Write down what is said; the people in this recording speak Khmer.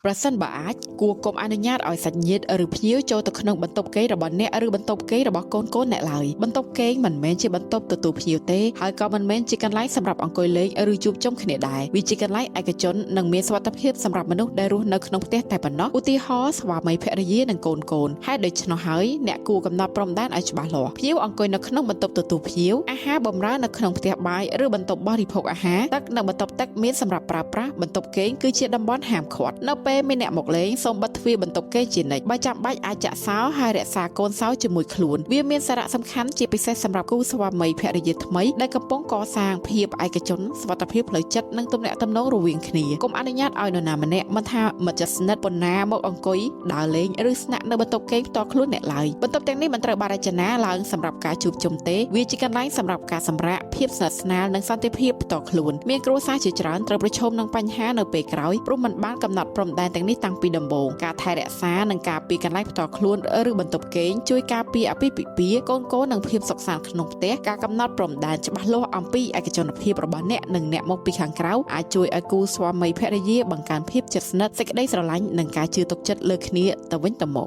ប្រសិនបើអាចគួរកុំអនុញ្ញាតឲ្យសាច់ញាតិឬភ្ញៀវចូលទៅក្នុងបន្ទប់គេងរបស់អ្នកឬបន្ទប់គេងរបស់កូនអ្នកឡើយបន្ទប់គេងមិនមែនជាបន្ទប់ទទួលភ្ញៀវទេហើយក៏មិនមែនជាកន្លែងសម្រាប់អង្គុយលេងឬជួបជុំគ្នាដែរវាជាកន្លែងឯកជននិងមានសុវត្ថិភាពសម្រាប់មនុស្សដែលរស់នៅក្នុងផ្ទះតែប៉ុណ្ណោះឧទាហរណ៍ស្វាមីភរិយានិងកូនហេតុដូច្នោះហើយអ្នកគួរកំណត់ព្រំដែនឲ្យច្បាស់លាស់ភ្ញៀវអង្គុយនៅក្នុងបន្ទប់ទទួលភ្ញៀវអាហារបម្រើនៅក្នុងផ្ទះបាយឬបន្ទប់បរិភោគអាហារទឹកនិងបន្ទប់ទឹកមានសម្រាប់ប្រើប្រាស់បន្ទប់គេងគឺជាតំបន់ហាមឃាត់នៅពេលមានអ្នកមកលេងសូមបិទទ្វារបន្ទប់គេងជានិច្ចបើចាំបាច់អាចចាក់សោហើយរក្សាកូនសោជាមួយខ្លួនវាមានសារៈសំខាន់ជាពិសេសសម្រាប់គូស្វាមីភរិយាថ្មីដែលកំពុងកសាងភាពឯកជនសុវត្ថិភាពផ្លូវចិត្តនិងទំនាក់ទំនងរវាងគ្នាកុំអនុញ្ញាតឲ្យនរណាម្នាក់មិនថាមិត្តជិតស្និទ្ធប៉ុណ្ណាមកអង្គុយដើរលេងឬស្នាក់នៅបន្ទប់គេងផ្ទាល់ខ្លួនអ្នកឡើយបន្ទប់ទាំងនេះមិនត្រូវបានរចនាឡើងសម្រាប់ការជួបជុំទេវាជាកន្លែងសម្រាប់ការសម្រាកភាពស្និទ្ធស្នាលនិងសន្តិភាពផ្ទាល់ខ្លួនមានគ្រួសារជាច្រើនត្រូវប្រឈមនឹងបញ្ហានៅពេលក្រោយព្រោះមិនបានកំណត់ព្រំដែនទាំងនេះតាំងពីដំបូងការថែរក្សានិងការពារកន្លែងផ្ទាល់ខ្លួនឬបន្ទប់គេងជួយការពារអាពាហ៍ពិពាហ៍កូននិងភាពសុខសាន្តក្នុងផ្ទះការកំណត់ព្រំដែនច្បាស់លាស់អំពីឯកជនភាពរបស់អ្នកនិងអ្នកមកពីខាងក្រៅអាចជួយឲ្យគូស្វាមីភរិយាបង្កើនភាពជិតស្និទ្ធសេចក្តីស្រឡាញ់និងការជឿទុកចិត្តលើគ្នាទៅវិញទៅមក